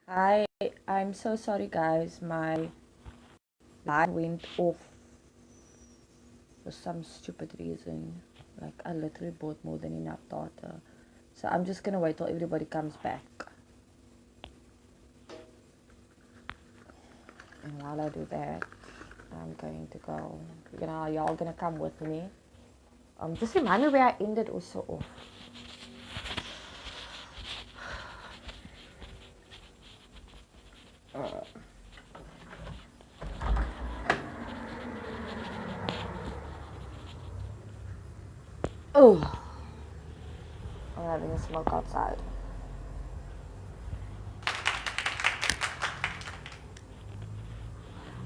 Hi, I'm so sorry, guys. My light went off for some stupid reason. Like, I literally bought more than enough data. So I'm just gonna wait till everybody comes back. And while I do that, I'm going to go. Y'all gonna come with me. Just remind me where I ended also off. Oh, I'm having a smoke outside.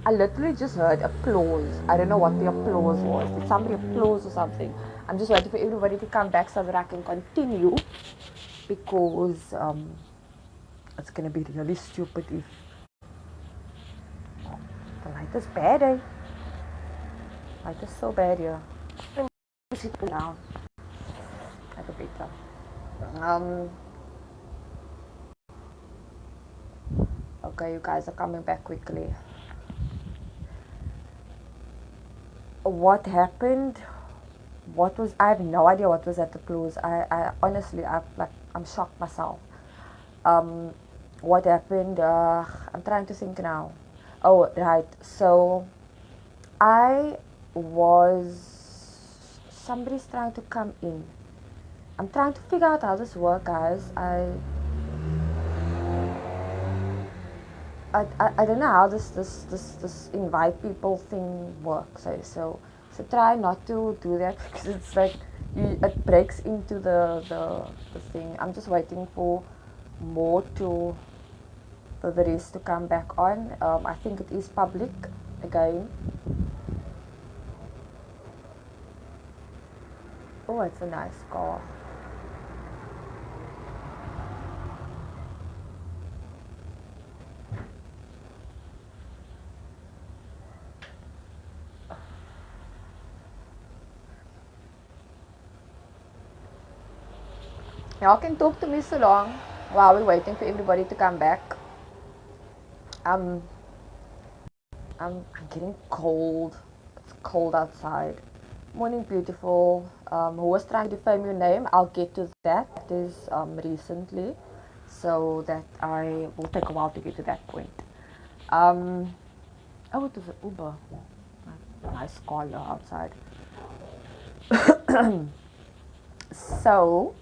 I literally just heard applause. I don't know what the applause was. Did somebody applause or something? I'm just waiting for everybody to come back so that I can continue because it's gonna be really stupid if the light is bad, eh? Light is so bad here. Let me sit down. Like a better. Um. Okay, you guys are coming back quickly. What happened? What was? I have no idea what was at the close. I honestly, I'm shocked myself. Um, what happened? I'm trying to think now. Oh, right. So I was. Somebody's trying to come in. I'm trying to figure out how this works, guys. I don't know how this invite people thing works. So try not to do that because it's like it breaks into the thing. I'm just waiting for more to for the rest to come back on. I think it is public again. Oh, it's a nice car. Y'all can talk to me so long while we're waiting for everybody to come back. Um, I'm getting cold. It's cold outside. Morning, beautiful. Who was trying to defame your name? I'll get to that. That is recently, so that I will take a while to get to that point. Um, oh, it was an Uber. Nice car outside. So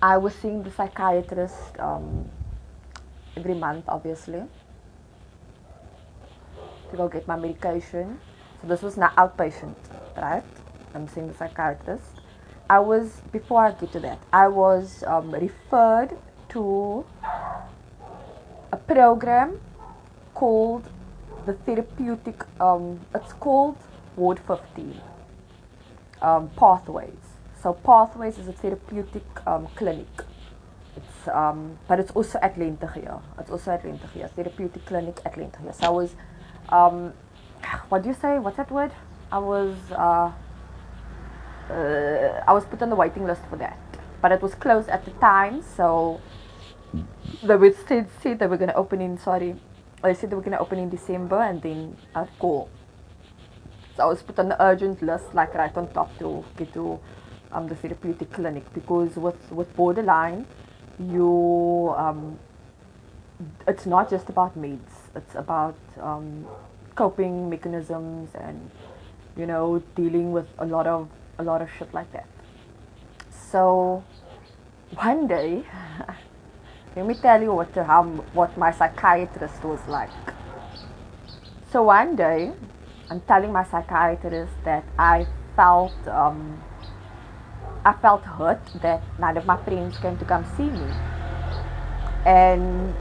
I was seeing the psychiatrist every month, obviously, to go get my medication. So this was not outpatient, right? I'm seeing the psychiatrist. I was, before I get to that, I was referred to a program called the therapeutic, it's called Ward 15, Pathways. So Pathways is a therapeutic clinic. But it's also at Lentegeur. It's also at Lentegeur, therapeutic clinic at Lentegeur. So I was, um, what do you say? What's that word? I was, uh, I was put on the waiting list for that, but it was closed at the time. So said they were going to open in. Sorry, they said they were going to open in December, and then I'd call. So I was put on the urgent list, like right on top to get to the therapeutic clinic because with borderline, you it's not just about meds. It's about coping mechanisms and dealing with a lot of shit like that. So one day, let me tell you what my psychiatrist was like. So one day, I'm telling my psychiatrist that I felt hurt that none of my friends came to come see me, and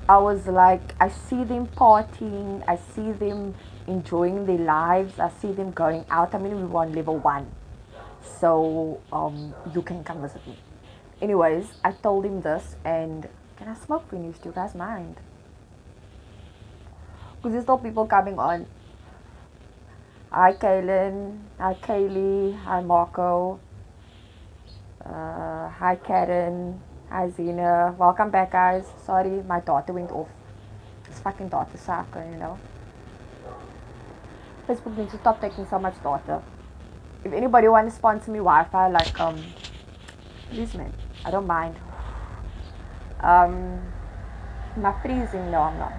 I was like, I see them partying, I see them enjoying their lives, I see them going out. I mean, we were on level 1, so you can come visit me. Anyways, I told him this, and can I smoke finish? Do you guys mind? Because there's still people coming on. Hi, Kaylin. Hi, Kaylee. Hi, Marco. Hi, Karen. Hi Zena, welcome back guys. Sorry, my daughter went off. This fucking daughter sucker. Facebook needs to stop taking so much data. If anybody wants to sponsor me Wi-Fi, like please man, I don't mind. Um, am I freezing? No, I'm not.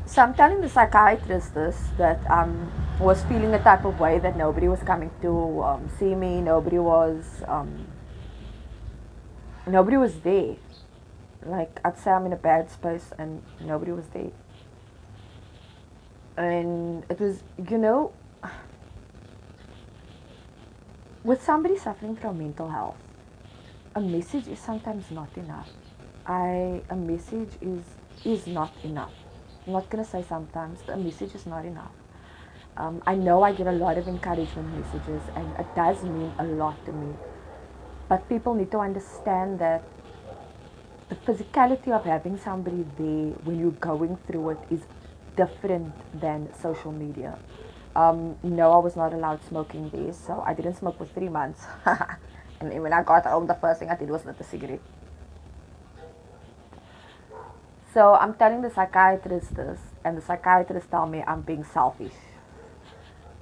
So I'm telling the psychiatrist this that was feeling a type of way that nobody was coming to see me. Nobody was there. Like I'd say I'm in a bad space and nobody was there. And it was, with somebody suffering from mental health, a message is sometimes not enough. A message is not enough. I'm not gonna say sometimes, but a message is not enough. I know I get a lot of encouragement messages, and it does mean a lot to me. But people need to understand that the physicality of having somebody there when you're going through it is different than social media. No, I was not allowed smoking there, so I didn't smoke for 3 months. And then when I got home, the first thing I did was lit a cigarette. So I'm telling the psychiatrist this, and the psychiatrist told me I'm being selfish.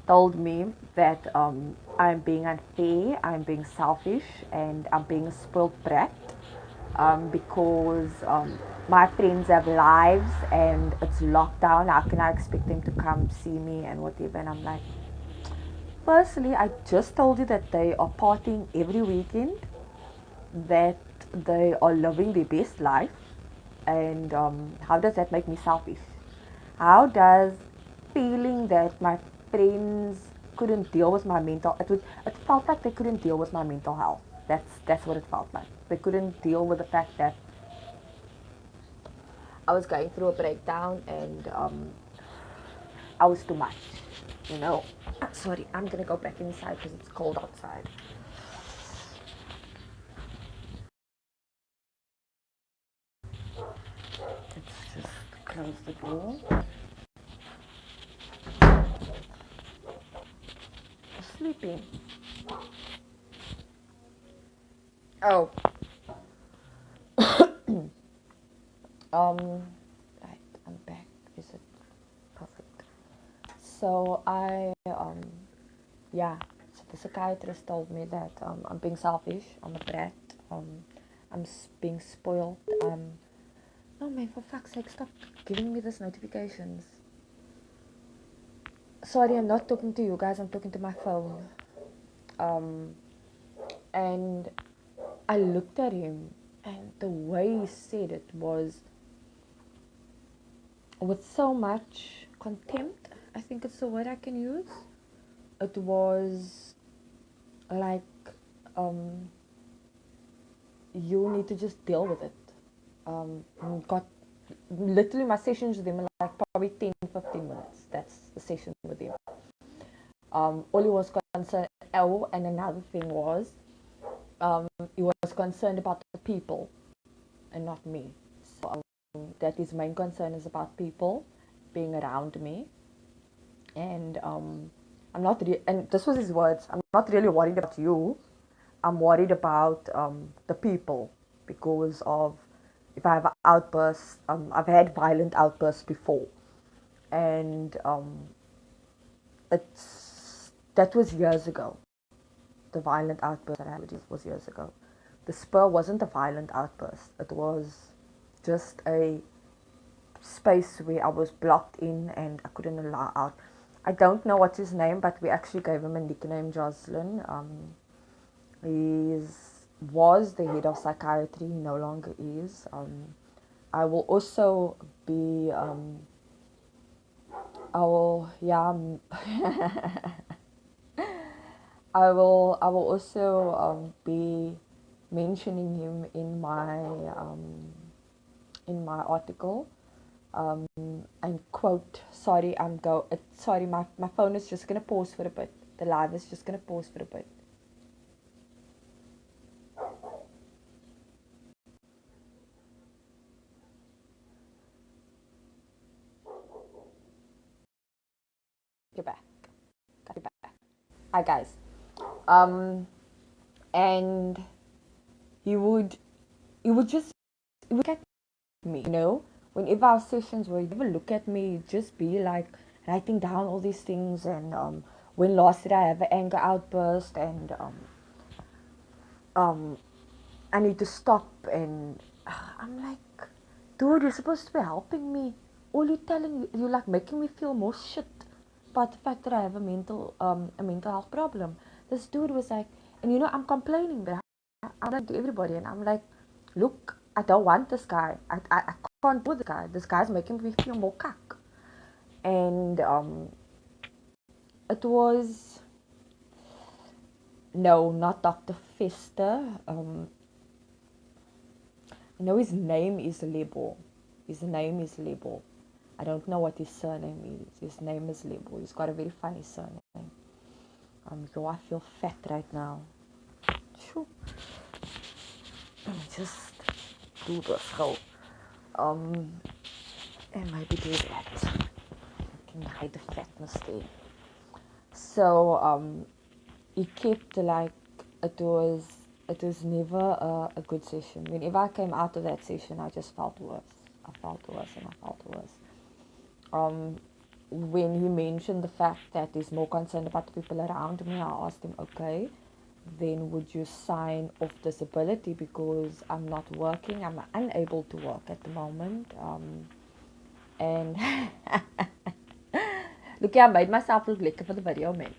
Told me that I'm being unfair, I'm being selfish, and I'm being a spoiled brat because my friends have lives and it's lockdown. How can I expect them to come see me and whatever? And I'm like, firstly, I just told you that they are partying every weekend, that they are living their best life, and how does that make me selfish? How does feeling that my friends couldn't deal with my mental it felt like they couldn't deal with my mental health. That's what it felt like. They couldn't deal with the fact that I was going through a breakdown and I was too much, you know. Sorry, I'm gonna go back inside because it's cold outside. Let's just close the door. Sleeping. Oh, right, I'm back. Is it perfect? So yeah. So the psychiatrist told me that I'm being selfish. I'm a brat. Um, I'm being spoiled. No man, for fuck's sake, stop giving me these notifications. Sorry, I'm not talking to you guys. I'm talking to my phone. Um, and I looked at him, and the way he said it was with so much contempt. I think it's the word I can use. It was like, um, you need to just deal with it. Got literally my sessions with him are like probably 10-15 minutes. That's the session with him. All he was concerned. Oh, and another thing was, he was concerned about the people and not me. So that his main concern is about people being around me, and and this was his words. I'm not really worried about you. I'm worried about the people because of if I have an outburst. I've had violent outbursts before, and that was years ago. The violent outburst that I had was years ago. The spur wasn't a violent outburst. It was just a space where I was blocked in and I couldn't allow out. I don't know what's his name, but we actually gave him a nickname, Jocelyn. He was the head of psychiatry, he no longer is. I will also be, I will, yeah, I will also be mentioning him in my article. And quote, sorry, sorry, my phone is just gonna pause for a bit. The live is just gonna pause for a bit. You're back. Got you back. Hi guys. Um, and he would just look at me, whenever our sessions were, he would look at me, just be like writing down all these things, and when last did I have an anger outburst, and um, I need to stop, and I'm like, dude, you're supposed to be helping me. All you're telling, you're like making me feel more shit about the fact that I have a mental health problem. This dude was like, and I'm complaining, but I'm like to everybody, and I'm like, look, I don't want this guy. I can't do this guy. This guy's making me feel more cuck. And it was, no, not Dr. Fester. His name is Lebo. His name is Lebo. I don't know what his surname is. His name is Lebo. He's got a very funny surname. I feel fat right now. Shoo. Let me just do this whole, and maybe do that. I can hide the fatness there. So, he kept like, it was never a good session. Whenever I came out of that session, I just felt worse. I felt worse and I felt worse. When he mentioned the fact that he's more concerned about the people around me, I asked him, okay, then would you sign off disability because I'm not working, I'm unable to work at the moment. And look, I made myself look lekker for the video, man.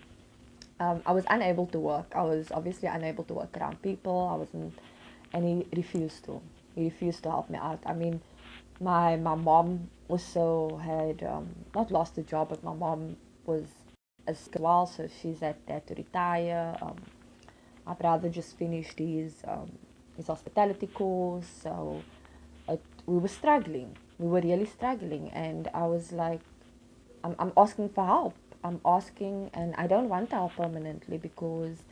I was unable to work. I was obviously unable to work around people. I wasn't, and he refused to. He refused to help me out. I mean, my mom also had not lost a job, but my mom was as well, so she's at to retire. My brother just finished his hospitality course, so we were struggling. We were really struggling, and I was like, I'm asking for help. I'm asking, and I don't want help permanently because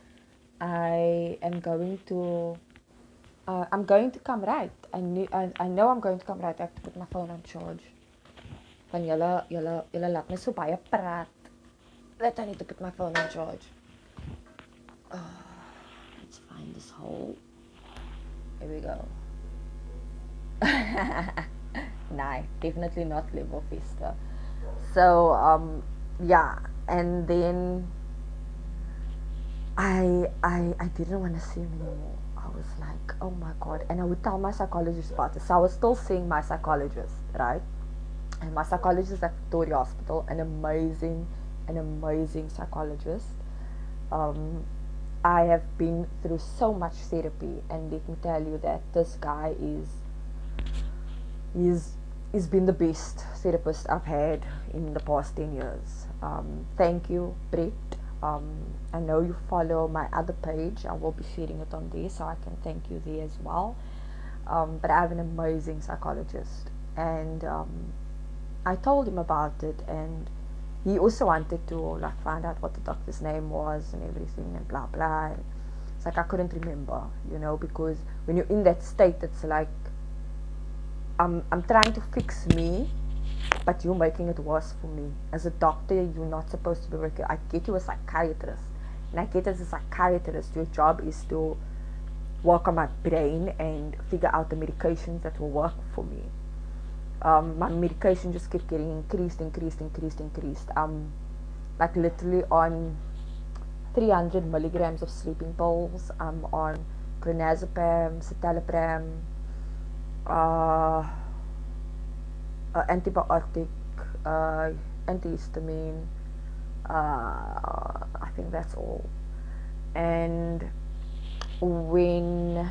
I am going to. I'm going to come right. I know I'm going to come right. I have to put my phone on charge. Van julle laat my so baie praat that I need to put my phone on charge. Let's find this hole. Here we go. Nah, definitely not level Festa. So yeah, and then I didn't want to see him anymore. I was like, oh my god, and I would tell my psychologist about this. So I was still seeing my psychologist, right? And my psychologist at Victoria Hospital, an amazing psychologist. I have been through so much therapy, and let me tell you that this guy he's been the best therapist I've had in the past 10 years. Thank you, Brett. I know you follow my other page. I will be sharing it on there, so I can thank you there as well. But I have an amazing psychologist, and I told him about it, and he also wanted to like find out what the doctor's name was and everything, and blah blah. And it's like I couldn't remember, because when you're in that state, it's like I'm trying to fix me, but you're making it worse for me. As a doctor, you're not supposed to be working. I get you a psychiatrist, and I get as a psychiatrist, your job is to work on my brain and figure out the medications that will work for me. My medication just kept getting increased. Like literally on 300 milligrams of sleeping pills. I'm on clonazepam, citalopram, antibiotic, antihistamine. I think that's all. And when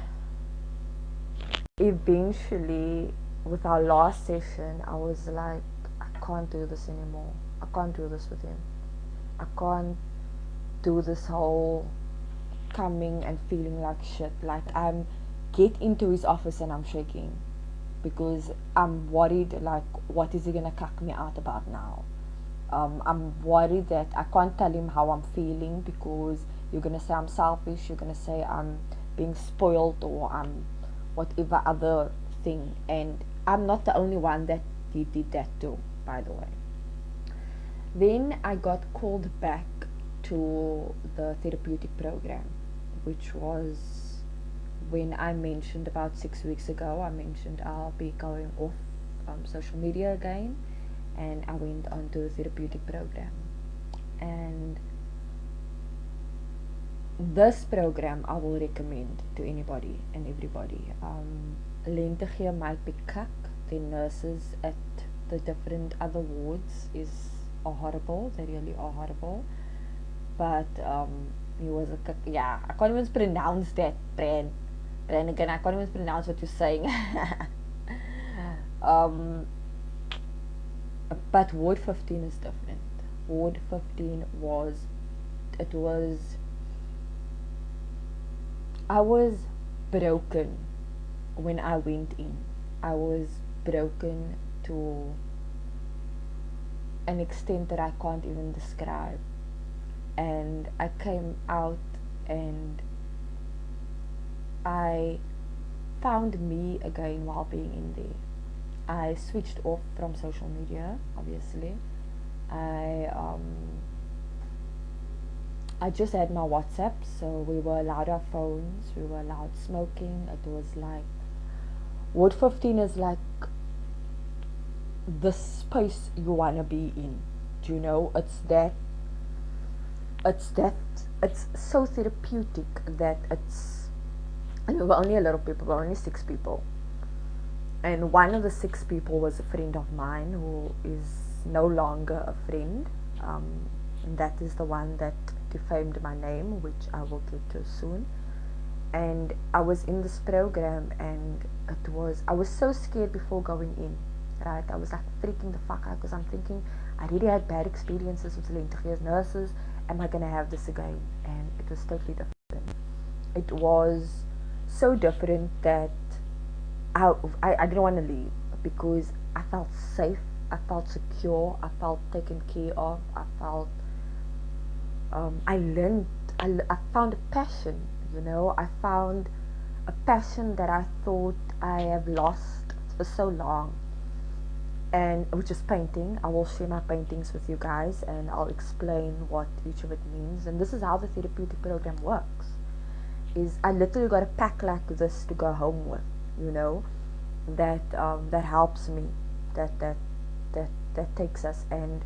eventually, with our last session, I was like, I can't do this anymore. I can't do this with him. I can't do this whole coming and feeling like shit. Like I'm get into his office and I'm shaking because I'm worried, like, what is he gonna cuck me out about now? I'm worried that I can't tell him how I'm feeling because you're gonna say I'm selfish, you're gonna say I'm being spoiled, or I'm whatever other thing. And I'm not the only one that he did that to, by the way. Then I got called back to the therapeutic program, which was when I mentioned about 6 weeks ago, I mentioned I'll be going off social media again, and I went on to the therapeutic program. And this program I will recommend to anybody and everybody. Lente gee might be kak. The nurses at the different other wards are horrible. They really are horrible. But he was a kak. Yeah, I can't even pronounce that brand. Again, I can't even pronounce what you're saying. um, but Ward 15 is different. Ward 15 I was broken when I went in. I was broken to an extent that I can't even describe. And I came out and I found me again while being in there. I switched off from social media, obviously. I just had my WhatsApp, so we were allowed our phones, we were allowed smoking. It was like, Ward 15 is like the space you want to be in. Do you know? It's so therapeutic that and we were only a lot of people, we were only 6 people. And one of the 6 people was a friend of mine who is no longer a friend. And that is the one that defamed my name, which I will get to soon. And I was in this program, and I was so scared before going in, right? I was like freaking the fuck out, because I'm thinking, I really had bad experiences with Lentege's nurses. Am I going to have this again? And it was totally different. It was so different that I didn't want to leave, because I felt safe, I felt secure, I felt taken care of, I felt I found a passion, I found a passion that I thought I have lost for so long, and which is painting. I will share my paintings with you guys, and I'll explain what each of it means. And this is how the therapeutic program works, is I literally got a pack like this to go home with, that helps me, that takes us. And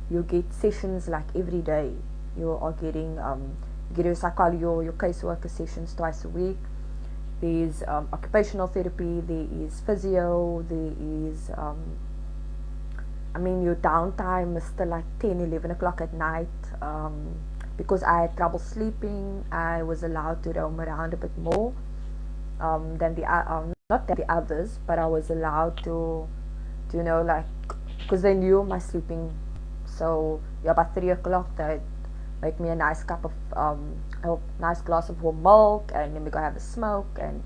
you get sessions like every day. You are getting your psychology, your caseworker sessions twice a week. There's occupational therapy, there is physio, there is your downtime is still like 10, 11 o'clock at night. Because I had trouble sleeping, I was allowed to roam around a bit more than not than the others, but I was allowed to because they knew my sleeping. So about 3 o'clock they'd make me a nice nice glass of warm milk, and then we go have a smoke, and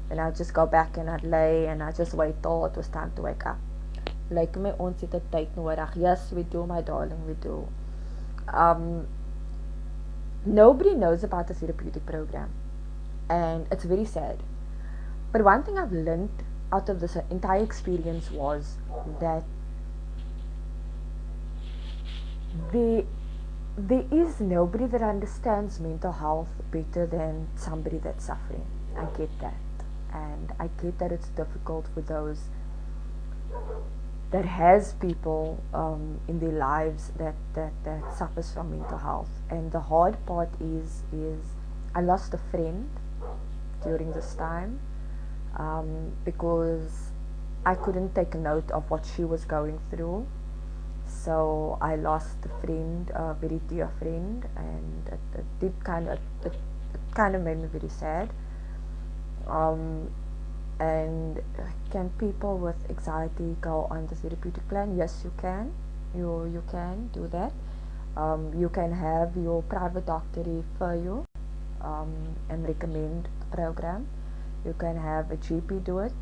then I'd just go back and I'd lay and I'd just wait till it was time to wake up. Like my ons het tyd nodig. Yes, we do, my darling, we do. Nobody knows about the therapeutic program, and it's very sad. But one thing I've learned out of this entire experience was that there is nobody that understands mental health better than somebody that's suffering. I get that, and I get that it's difficult for those that has people in their lives that suffers from mental health. And the hard part is I lost a friend during this time, because I couldn't take note of what she was going through. So I lost a friend, a very dear friend, and it kind of made me very sad. And can people with anxiety go on the therapeutic plan? Yes, you can. You can do that. You can have your private doctor refer you and recommend the program. You can have a GP do it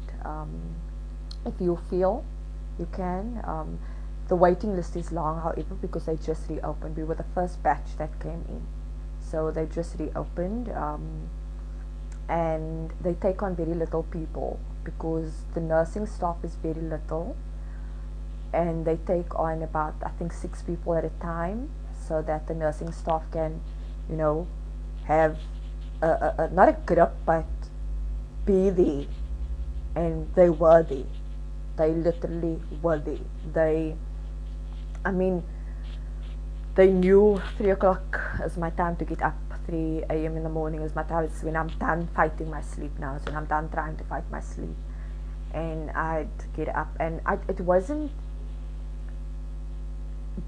if you feel you can. The waiting list is long, however, because they just reopened. We were the first batch that came in, so they just reopened. And they take on very little people because the nursing staff is very little, and they take on about, I think, 6 people at a time, so that the nursing staff can have not a grip, but be there, and they were there. They literally were there. I mean, they knew 3 o'clock is my time to get up. 3 a.m. in the morning is my time. It's when I'm done fighting my sleep now. It's when I'm done trying to fight my sleep. And I'd get up, and it wasn't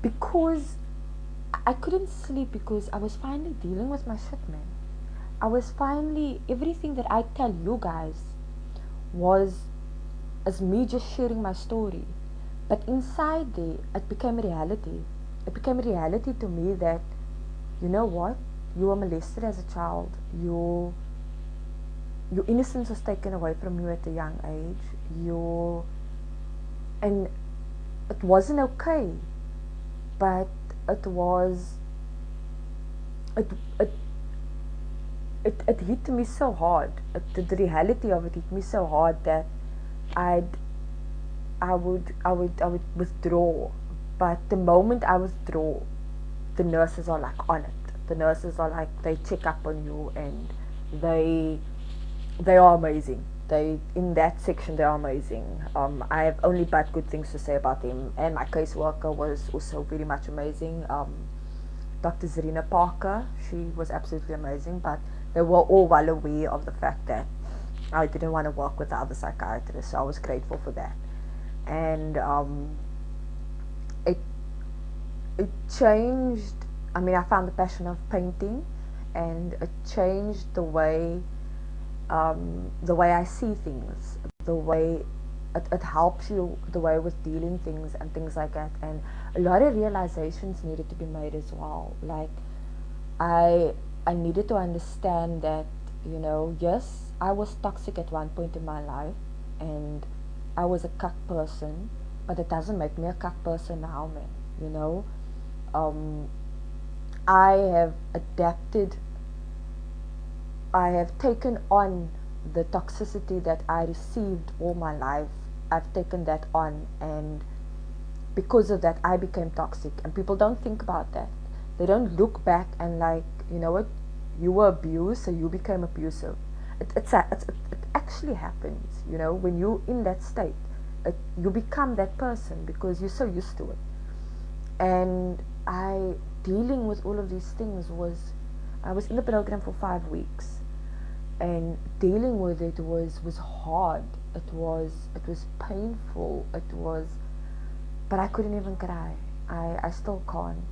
because I couldn't sleep, because I was finally dealing with my shit, man. I was finally, everything that I tell you guys was as me just sharing my story. But inside there, it became a reality. It became a reality to me that, you know what, you were molested as a child. Your innocence was taken away from you at a young age. And it wasn't okay, but it was, it hit me so hard. The reality of it hit me so hard that I would withdraw. But the moment I withdraw, the nurses are like on it. The nurses are like, they check up on you, and they are amazing. They, in that section, they are amazing. I have only but good things to say about them. And my caseworker was also very much amazing. Dr. Zarina Parker, she was absolutely amazing, but they were all well aware of the fact that I didn't want to work with the other psychiatrists, so I was grateful for that. And it changed. I mean, I found the passion of painting, and it changed the way I see things, the way it helps you, the way with dealing things and things like that. And a lot of realizations needed to be made as well. Like, I needed to understand that, you know, yes, I was toxic at one point in my life, and I was a cuck person, but it doesn't make me a cuck person now, man. You know, I have adapted. I have taken on the toxicity that I received all my life. I've taken that on, and because of that, I became toxic. And people don't think about that. They don't look back and like, you know what, you were abused, so you became abusive. It actually happens, you know, when you're in that state. You become that person because you're so used to it. And dealing with all of these things I was in the program for 5 weeks, and dealing with it was hard. It was painful. But I couldn't even cry. I still can't.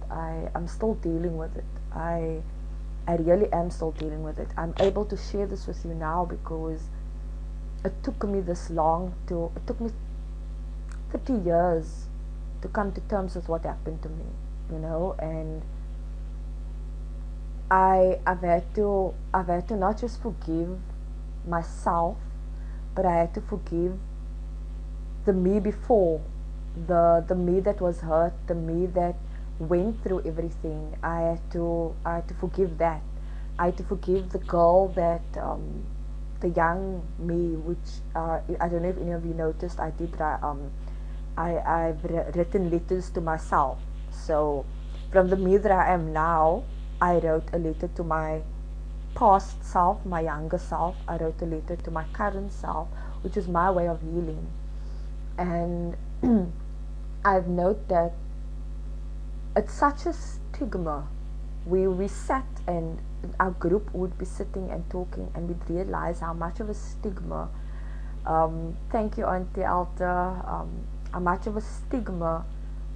I'm still dealing with it. I really am still dealing with it. I'm able to share this with you now because it took me this long it took me 30 years to come to terms with what happened to me, you know. And I've had to not just forgive myself, but I had to forgive the me before, the me that was hurt, the me that went through everything. I had to forgive that. I had to forgive the girl that the young me, which I don't know if any of you noticed, I did I've written letters to myself. So from the me that I am now, I wrote a letter to my past self, my younger self. I wrote a letter to my current self, which is my way of healing. And I've noted that it's such a stigma. We sat, and our group would be sitting and talking, and we'd realize how much of a stigma, thank you Auntie Alta, how much of a stigma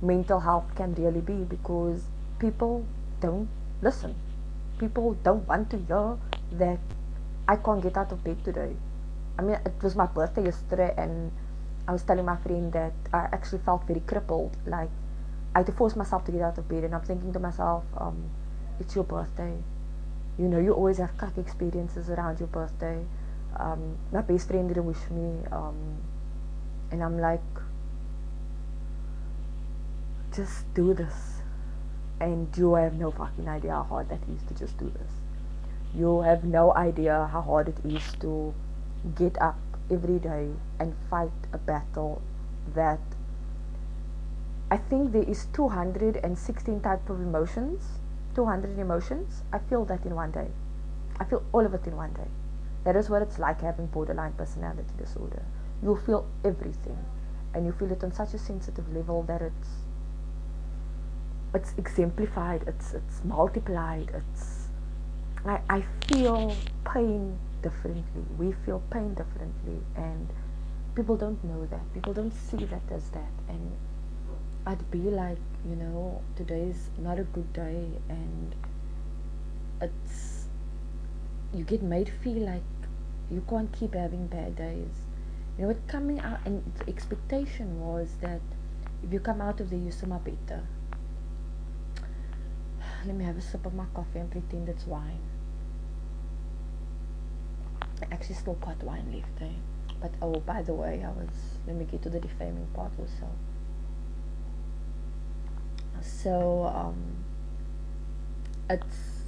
mental health can really be, because people don't listen. People don't want to hear that I can't get out of bed today. I mean, it was my birthday yesterday, and I was telling my friend that I actually felt very crippled. Like, I had to force myself to get out of bed, and I'm thinking to myself, it's your birthday. You know, you always have crack experiences around your birthday. My best friend didn't wish me, and I'm like, just do this. And you have no fucking idea how hard that is to just do this. You have no idea how hard it is to get up every day and fight a battle that, I think there is 216 types of emotions, 200 emotions. I feel that in one day. I feel all of it in one day. That is what it's like having borderline personality disorder. You feel everything, and you feel it on such a sensitive level that it's exemplified, it's multiplied. I feel pain differently. We feel pain differently, and people don't know that. People don't see that as that. And I'd be like, today's not a good day, and it's you get made feel like you can't keep having bad days. It coming out, and the expectation was that if you come out of there, you're so much better. Let me have a sip of my coffee and pretend it's wine. I actually still got wine left, eh? But oh, by the way, let me get to the defaming part also. So, it's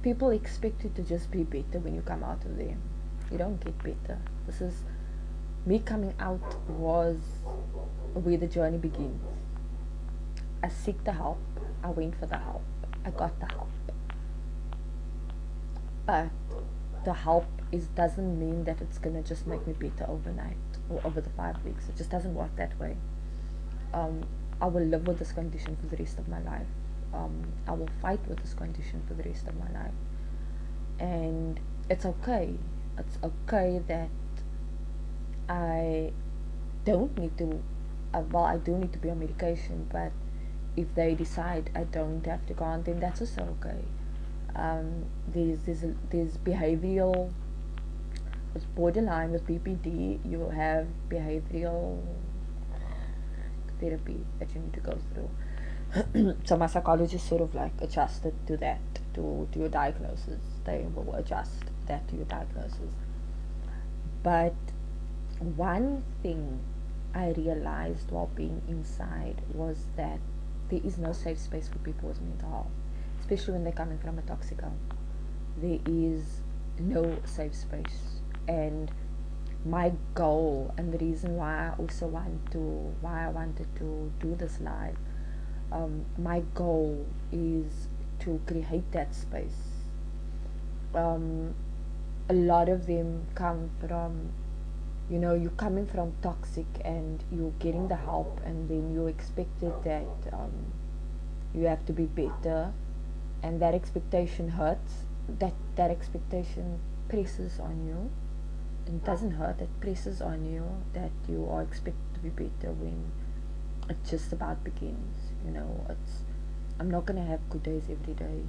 people expect you to just be better when you come out of there. You don't get better. This is me coming out was where the journey begins. I seek the help. I went for the help. I got the help. But the help doesn't mean that it's gonna just make me better overnight or over the 5 weeks. It just doesn't work that way. I will live with this condition for the rest of my life. I will fight with this condition for the rest of my life. And it's okay. It's okay that I don't need to, I do need to be on medication, but if they decide I don't have to go on, then that's also okay. There's behavioral, with borderline, with BPD, you have behavioral therapy that you need to go through. So my psychologist sort of like adjusted to that, to your diagnosis. They will adjust that to your diagnosis. But one thing I realized while being inside was that there is no safe space for people with mental health, especially when they're coming from a toxic home. There is no safe space. And my goal, and the reason why I wanted to do this live, my goal is to create that space. A lot of them come from, you're coming from toxic and you're getting the help, and then you expected that you have to be better, and that expectation hurts. That expectation presses on you. It doesn't hurt, it presses on you that you are expected to be better when it just about begins. I'm not gonna have good days every day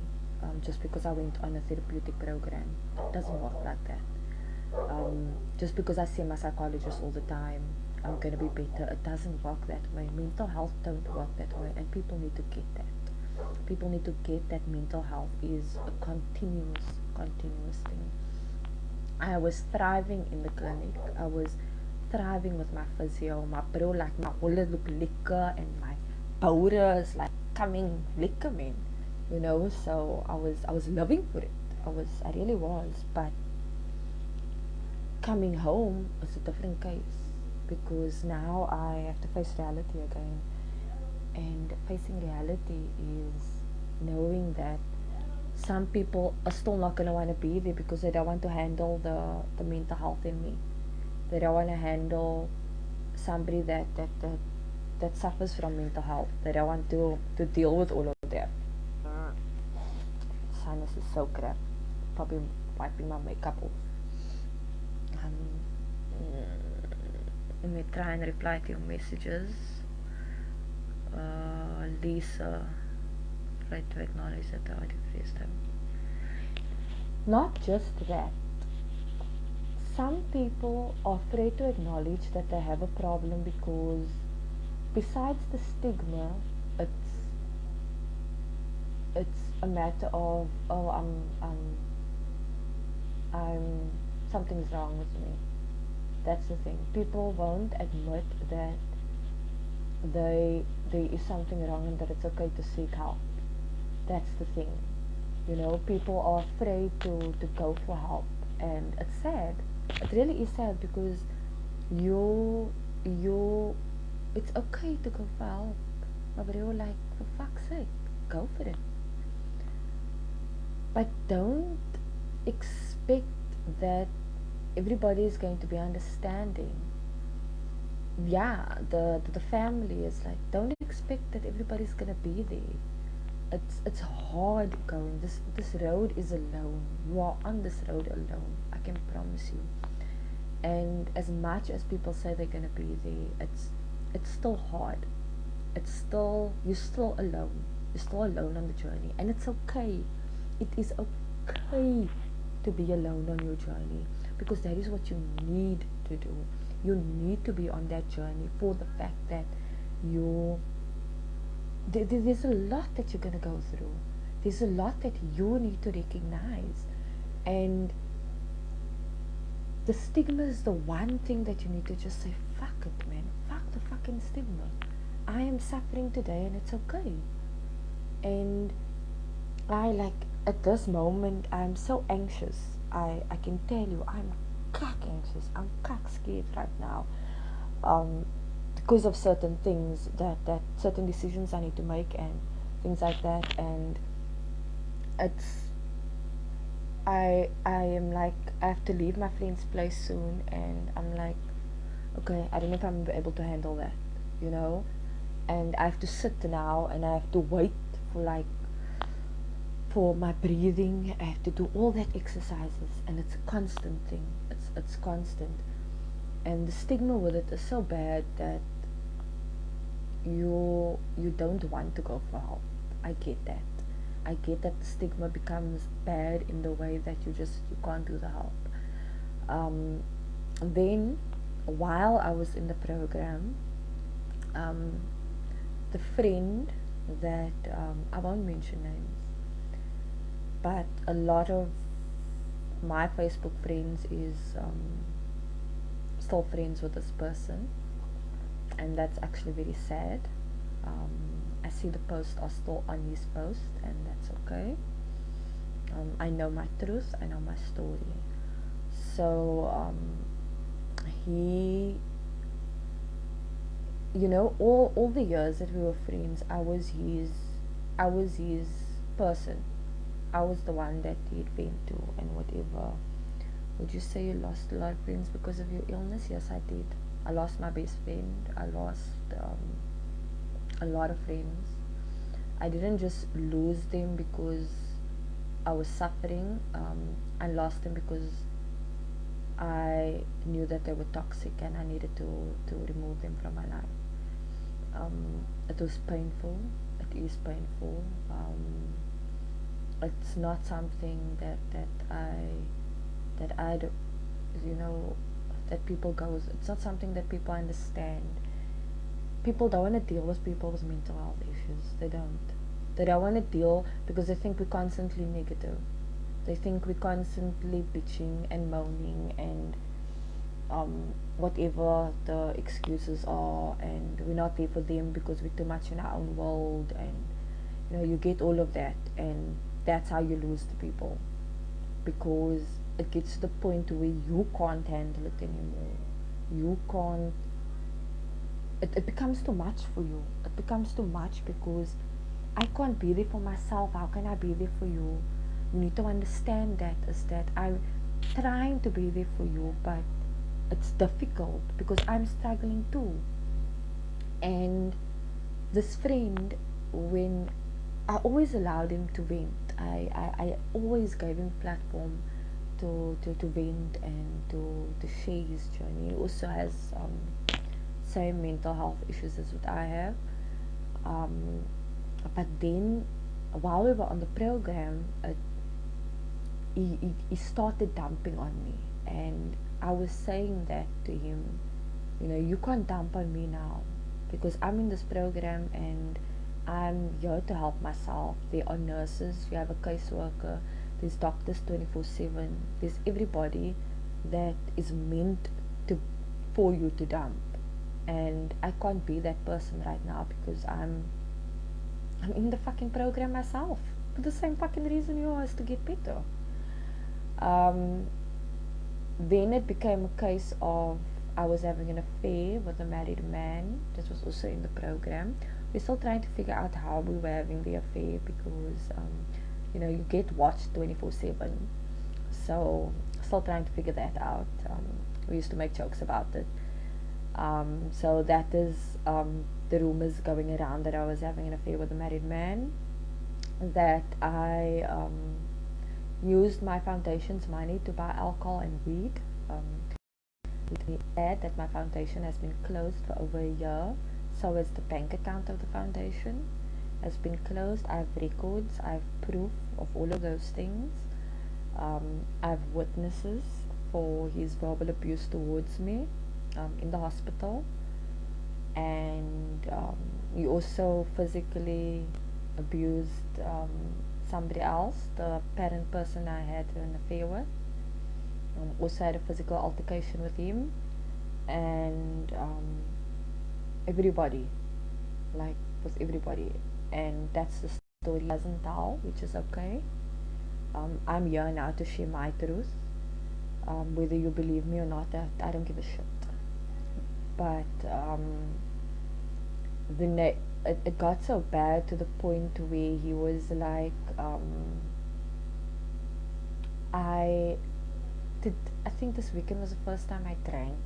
just because I went on a therapeutic program. It doesn't work like that. Just because I see my psychologist all the time, I'm gonna be better. It doesn't work that way. Mental health don't work that way, and people need to get that. People need to get that mental health is a continuous thing. I was thriving in the clinic. I was thriving with my physio. My bro, like, my holle look lekker, and my powder is like coming lekker, man. So I was living for it. I really was. But coming home is a different case, because now I have to face reality again. And facing reality is knowing that some people are still not going to want to be there because they don't want to handle the mental health in me. They don't want to handle somebody that suffers from mental health. They don't want to deal with all of that. Sinus is so crap. Probably wiping my makeup off. Let me try and reply to your messages. Lisa, try to acknowledge that I defaced them. Not just that. Some people are afraid to acknowledge that they have a problem because, besides the stigma, it's a matter of, oh, I'm something's wrong with me. That's the thing. People won't admit that there is something wrong and that it's okay to seek help. That's the thing. People are afraid to go for help, and it's sad. It really is sad, because it's okay to go for help. But you're like, for fuck's sake, go for it. But don't expect that everybody is going to be understanding. Yeah, the family is like, don't expect that everybody's gonna be there. It's hard going. This road is alone. You are on this road alone. I can promise you. And as much as people say they're gonna be there, it's still hard. It's still, you're still alone. You're still alone on the journey, and it's okay. It is okay to be alone on your journey, because that is what you need to do. You need to be on that journey for the fact that you there's a lot that you're gonna go through. There's a lot that you need to recognize, and the stigma is the one thing that you need to just say, fuck it, man. Fuck the fucking stigma. I am suffering today, and it's okay. And I, like, at this moment, I'm so anxious. I can tell you, I'm cuck anxious. I'm cuck scared right now. Because of certain things that certain decisions I need to make and things like that. And it's, I am like, I have to leave my friend's place soon, and I'm like, okay, I don't know if I'm able to handle that, you know? And I have to sit now, and I have to wait for, like, for my breathing. I have to do all that exercises, and it's a constant thing. It's constant. And the stigma with it is so bad that you don't want to go for help. I get that. I get that the stigma becomes bad in the way that you can't do the help. Then, while I was in the program, the friend that, I won't mention names, but a lot of my Facebook friends is still friends with this person, and that's actually very sad. I see the posts are still on his post, and that's okay. I know my truth, I know my story. So he, all the years that we were friends, I was his person. I was the one that he'd been to and whatever. Would you say you lost a lot of friends because of your illness? Yes, I did. I lost my best friend. I lost a lot of friends. I didn't just lose them because I was suffering. I lost them because I knew that they were toxic, and I needed to remove them from my life. It was painful. It is painful. It's not something that I do, that people go. It's not something that people understand. People don't want to deal with people with mental health issues. They don't. They don't want to deal because they think we're constantly negative. They think we're constantly bitching and moaning and whatever the excuses are, and we're not there for them because we're too much in our own world, and you get all of that, and that's how you lose the people, because it gets to the point where you can't handle it anymore. You can't. It becomes too much for you. It becomes too much because I can't be there for myself. How can I be there for you? You need to understand that is that I'm trying to be there for you, but it's difficult because I'm struggling too. And this friend, when I always allowed him to vent, I always gave him platform to vent and to share his journey. He also has same mental health issues as what I have. But then, while we were on the program, he started dumping on me, and I was saying that to him, you can't dump on me now, because I'm in this program and I'm here to help myself. There are nurses, you have a caseworker, there's doctors 24/7, there's everybody that is meant for you to dump, and I can't be that person right now because I'm in the fucking program myself for the same fucking reason you are, is to get better. Then it became a case of I was having an affair with a married man that was also in the program. We're still trying to figure out how we were having the affair because you get watched 24/7. So still trying to figure that out. We used to make jokes about it. So that is the rumors going around that I was having an affair with a married man, that I used my foundation's money to buy alcohol and weed. Let me add that my foundation has been closed for over a year, so is the bank account of the foundation has been closed. I have records, I have proof of all of those things. I have witnesses for his verbal abuse towards me in the hospital, and he also physically abused somebody else, the parent person I had an affair with. Also had a physical altercation with him, and everybody, like with everybody, and that's the story he doesn't tell, which is okay. I'm here now to share my truth. Whether you believe me or not, I don't give a shit. But it got so bad to the point where he was like, I think this weekend was the first time I drank,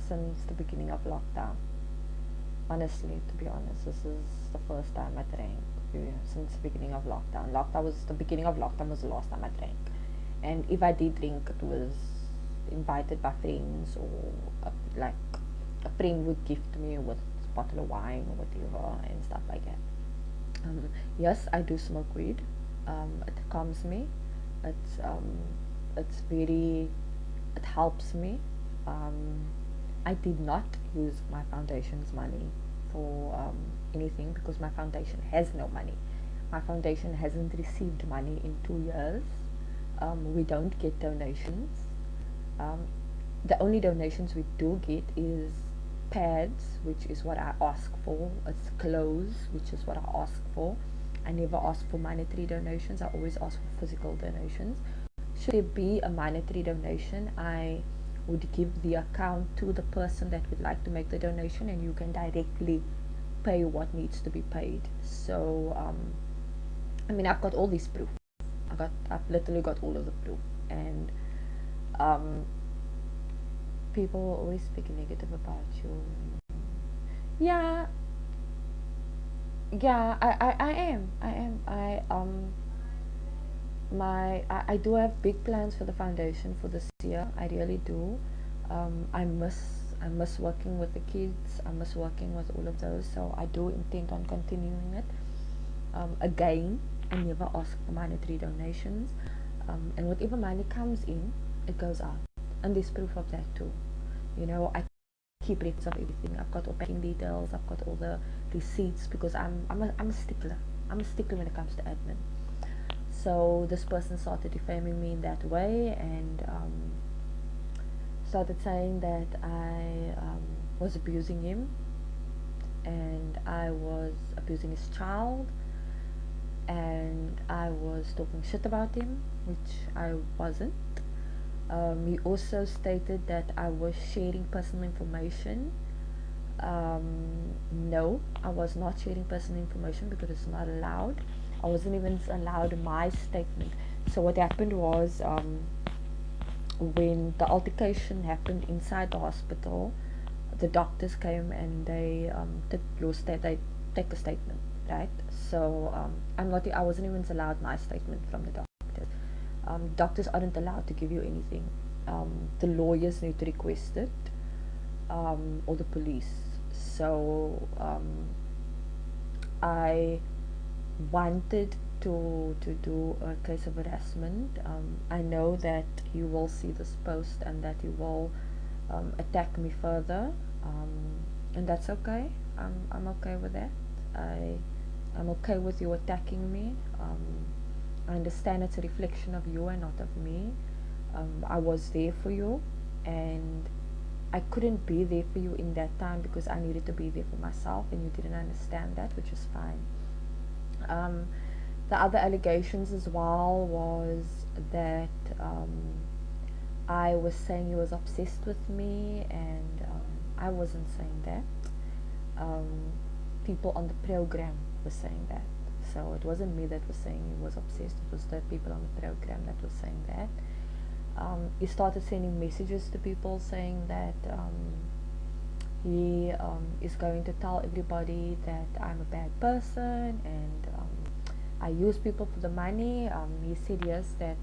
since the beginning of lockdown. Honestly, to be honest, this is the first time I drank since the beginning of lockdown. The beginning of lockdown was the last time I drank. And if I did drink, it was invited by friends, or like a friend would gift me with a bottle of wine or whatever and stuff like that. Yes, I do smoke weed. It calms me. It's very, it helps me. I did not use my foundation's money for anything, because my foundation has no money. My foundation hasn't received money in 2 years. We don't get donations. The only donations we do get is pads, which is what I ask for. It's clothes, which is what I ask for. I never ask for monetary donations. I always ask for physical donations. Should there be a monetary donation, I would give the account to the person that would like to make the donation, and you can directly pay what needs to be paid. So I've got all this proof. I've literally got all of the proof, and people always speak negative about you. Yeah, I am. I do have big plans for the foundation for this year. I really do. I miss working with the kids. I miss working with all of those. So I do intend on continuing it. Again, I never ask for monetary donations, and whatever money comes in, it goes out, and there's proof of that too. I keep records of everything. I've got all packing details. I've got all the receipts, because I'm a stickler. I'm a stickler when it comes to admin. So this person started defaming me in that way, and started saying that I was abusing him, and I was abusing his child, and I was talking shit about him, which I wasn't. He also stated that I was sharing personal information. No, I was not sharing personal information, because it's not allowed. I wasn't even allowed my statement. So what happened was, when the altercation happened inside the hospital, the doctors came and they they take a statement, right? So I wasn't even allowed my statement from the doctors. Doctors aren't allowed to give you anything. The lawyers need to request it, or the police. So I wanted to do a case of harassment. I know that you will see this post and that you will attack me further, and that's okay. I'm okay with that. I'm okay with you attacking me. I understand it's a reflection of you and not of me. I was there for you, and I couldn't be there for you in that time because I needed to be there for myself, and you didn't understand that, which is fine. The other allegations as well was that I was saying he was obsessed with me, and I wasn't saying that. People on the program were saying that. So it wasn't me that was saying he was obsessed, it was the people on the program that was saying that. he started sending messages to people saying that he is going to tell everybody that I'm a bad person, and I use people for the money. He said yes, that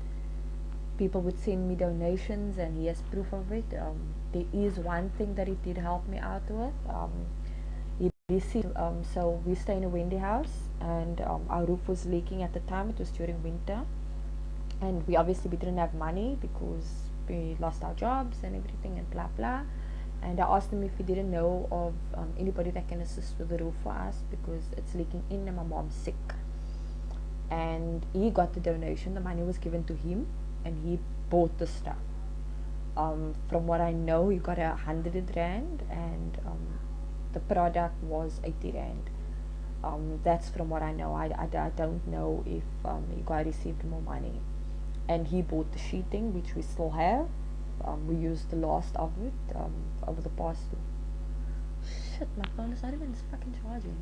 people would send me donations, and he has proof of it. There is one thing that he did help me out with. He received, so we stay in a windy house, and our roof was leaking at the time. It was during winter, and we didn't have money because we lost our jobs and everything, and blah blah. And I asked him if he didn't know of anybody that can assist with the roof for us, because it's leaking in and my mom's sick. And he got the donation. The money was given to him, and he bought the stuff. From what I know, he got 100 rand, and the product was 80 rand. That's from what I know. I don't know if he got received more money. And he bought the sheeting, which we still have. We used the last of it over the past. Shit, my phone is not even fucking charging.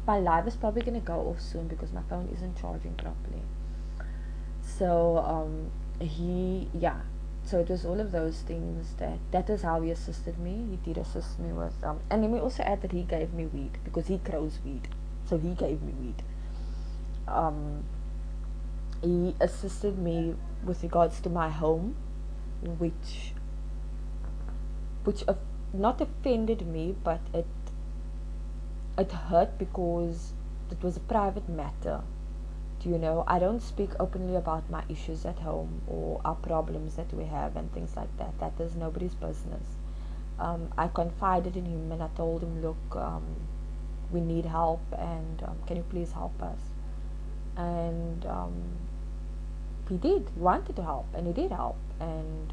My live is probably gonna go off soon because my phone isn't charging properly. So yeah. So it was all of those things that is how he assisted me. He did assist me with and let me also add that he gave me weed because he grows weed. So he gave me weed. He assisted me with regards to my home, which not offended me, but it hurt because it was a private matter. You know, I don't speak openly about my issues at home or our problems that we have and things like that. That is nobody's business. I confided in him and I told him, look, we need help, and can you please help us? And he did. He wanted to help, and he did help. And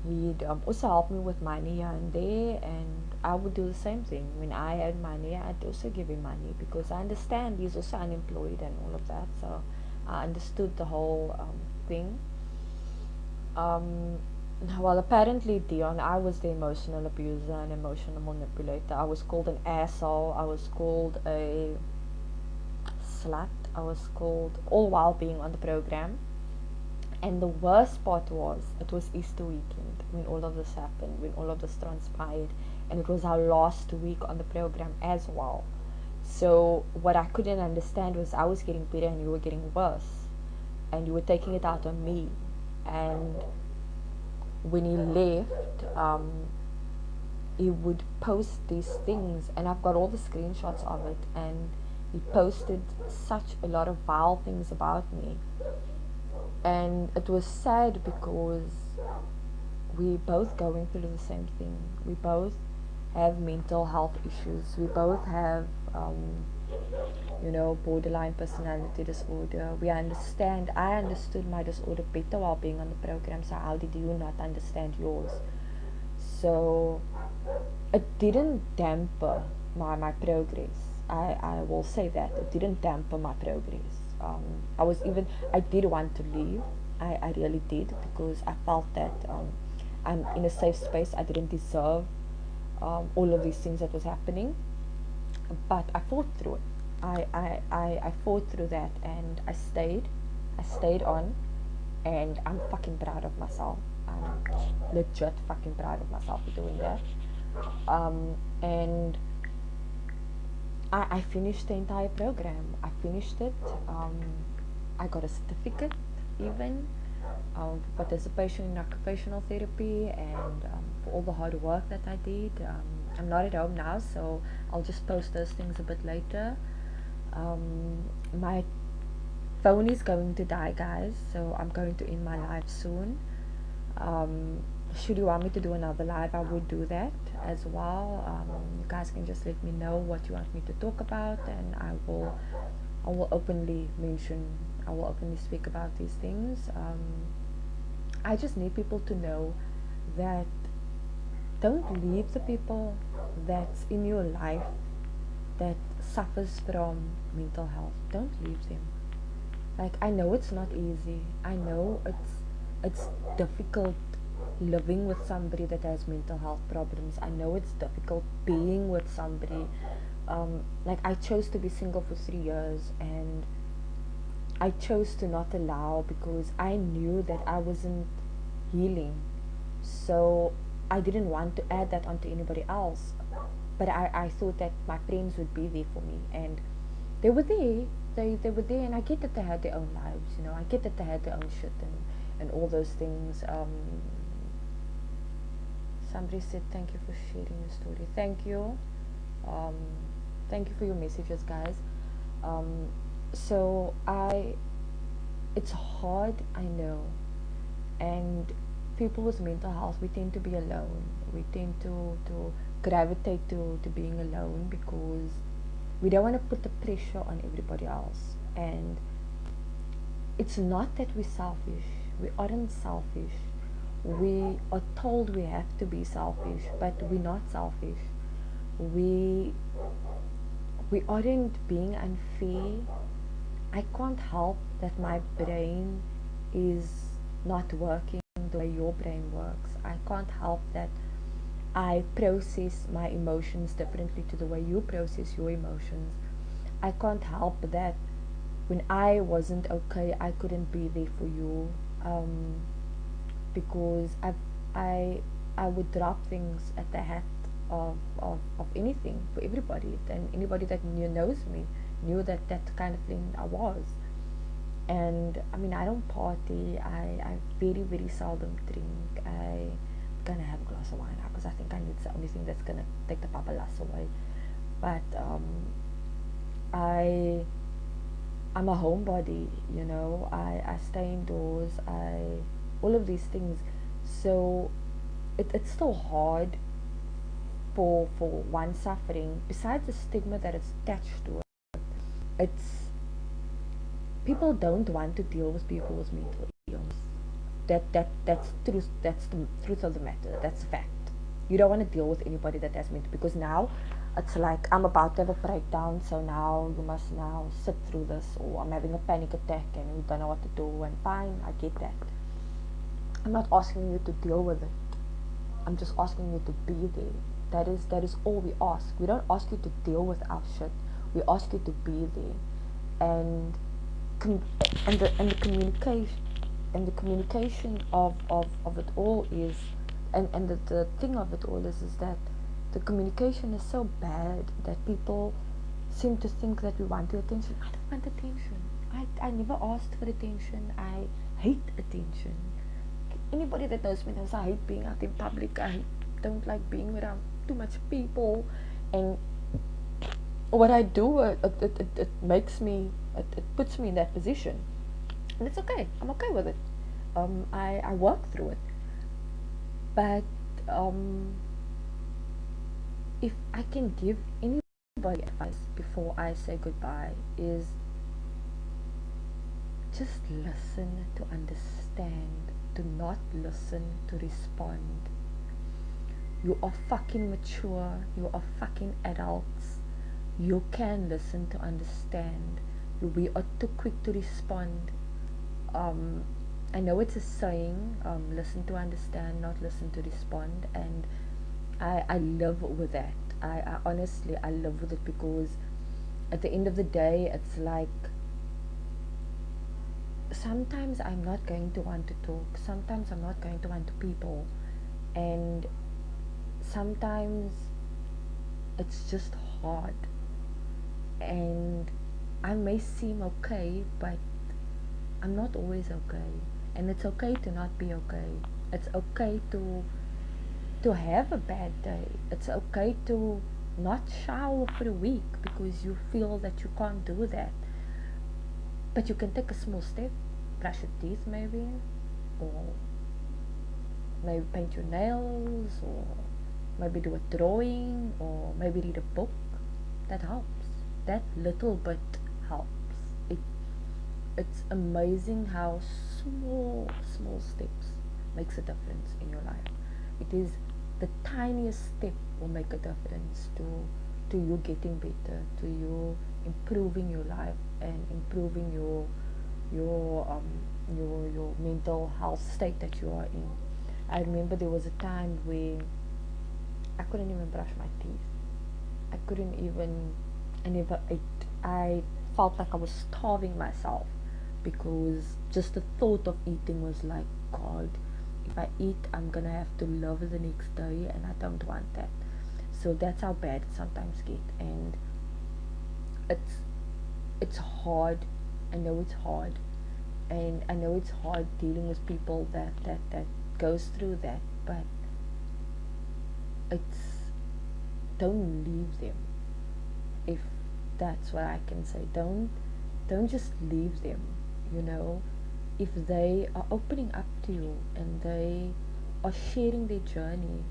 he'd also help me with money here and there, and I would do the same thing. When I had money, I'd also give him money because I understand he's also unemployed and all of that. So I understood the whole thing. Well, apparently, Dion, I was the emotional abuser and emotional manipulator. I was called an asshole. I was called a slut. I was called all while being on the program. And the worst part was, it was Easter weekend when all of this happened, when all of this transpired, and it was our last week on the program as well. So what I couldn't understand was I was getting better and you were getting worse, and you were taking it out on me. And when he left, he would post these things, and I've got all the screenshots of it, and he posted such a lot of vile things about me. And it was sad because we both going through the same thing. We both have mental health issues. We both have, borderline personality disorder. I understood my disorder better while being on the program, so how did you not understand yours? So it didn't damper my progress. I will say that. It didn't damper my progress. I did want to leave. I really did, because I felt that I'm in a safe space. I didn't deserve all of these things that was happening, but I fought through it. I fought through that, and I stayed on, and I'm fucking proud of myself. I'm legit fucking proud of myself for doing that. And I finished the entire program. I finished it. I got a certificate even for participation in occupational therapy, and for all the hard work that I did. I'm not at home now, so I'll just post those things a bit later. My phone is going to die, guys, so I'm going to end my live soon. Should you want me to do another live, I would do that as well. You guys can just let me know what you want me to talk about, and I will openly speak about these things. I just need people to know that don't leave the people that's in your life that suffers from mental health. Don't leave them. Like, I know it's not easy. I know it's difficult living with somebody that has mental health problems. I know it's difficult being with somebody. Like, I chose to be single for 3 years, and I chose to not allow because I knew that I wasn't healing. So I didn't want to add that onto anybody else. But I thought that my friends would be there for me, and they were there. They were there, and I get that they had their own lives, you know. I get that they had their own shit and all those things. Somebody said thank you for sharing your story. Thank you. Um, Thank you for your messages, guys. Um, so it's hard, I know, and people with mental health, we tend to be alone. We tend to gravitate to being alone because we don't want to put the pressure on everybody else. And it's not that we're selfish. We aren't selfish. We are told we have to be selfish, but we're not selfish. We we aren't being unfair. I can't help that my brain is not working the way your brain works. I can't help that I process my emotions differently to the way you process your emotions. I can't help that when I wasn't okay, I couldn't be there for you, um, because I I would drop things at the hat of anything for everybody, and anybody that knows me knew that that kind of thing I was. And I mean, I don't party. I very very seldom drink. I gonna have a glass of wine now because I think I need the only thing that's gonna take the papalas away. But I I'm a homebody, you know. I stay indoors. I all of these things. So it's still hard for one suffering. Besides the stigma that is attached to it, it's people don't want to deal with people with mental illness. That's truth. That's the truth of the matter. That's fact. You don't want to deal with anybody that has mental, because now it's like I'm about to have a breakdown, so now you must now sit through this, or I'm having a panic attack and we don't know what to do. And fine, I get that. I'm not asking you to deal with it. I'm just asking you to be there. That is all we ask. We don't ask you to deal with our shit. We ask you to be there, and com- and the communication of it all is, and the thing of it all is that the communication is so bad that people seem to think that we want the attention. I don't want attention. I never asked for attention. I hate attention. Anybody that knows me knows I hate being out in public. I don't like being around too much people, and what I do, it makes me, it puts me in that position, and it's okay. I'm okay with it. I work through it, but um, if I can give anybody advice before I say goodbye, is just listen to understand. Do not listen to respond. You are fucking mature. You are fucking adults. You can listen to understand. We are too quick to respond. Um, I know it's a saying, listen to understand, not listen to respond, and I live with that. I honestly, I live with it because at the end of the day, it's like sometimes I'm not going to want to talk, sometimes I'm not going to want to people, and sometimes it's just hard, and I may seem okay, but I'm not always okay, and it's okay to not be okay. It's okay to have a bad day. It's okay to not shower for a week because you feel that you can't do that. But you can take a small step, brush your teeth maybe, or maybe paint your nails, or maybe do a drawing, or maybe read a book. That helps. That little bit helps. It it's amazing how small steps makes a difference in your life. It is the tiniest step will make a difference to you getting better, to you improving your life and improving your mental health state that you are in. I remember there was a time where I couldn't even brush my teeth. I couldn't even, I never ate. I felt like I was starving myself because just the thought of eating was like, God, if I eat, I'm gonna have to live the next day, and I don't want that. So that's how bad it sometimes get, and it's it's hard. I know it's hard, and I know it's hard dealing with people that goes through that, but it's, don't leave them. If that's what I can say, don't just leave them. You know, if they are opening up to you and they are sharing their journey,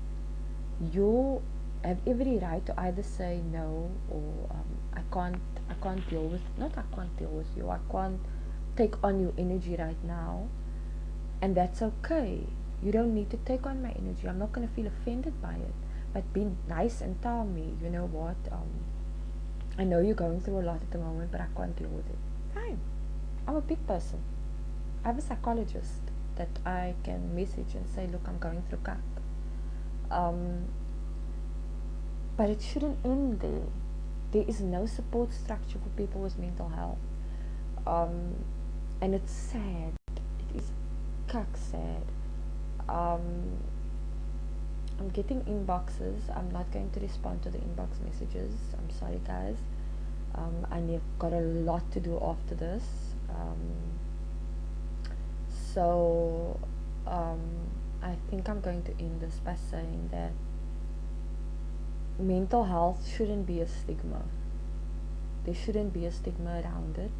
you have every right to either say no, or I can't deal with, not I can't deal with you, I can't take on your energy right now, and that's okay. You don't need to take on my energy. I'm not going to feel offended by it, but be nice and tell me, you know what, I know you're going through a lot at the moment, but I can't deal with it. Fine. I'm a big person. I have a psychologist that I can message and say, look, I'm going through CAC. But it shouldn't end there. There is no support structure for people with mental health. And it's sad. It is CAC sad. I'm getting inboxes. I'm not going to respond to the inbox messages. I'm sorry, guys. I've got a lot to do after this. So I think I'm going to end this by saying that mental health shouldn't be a stigma. There shouldn't be a stigma around it.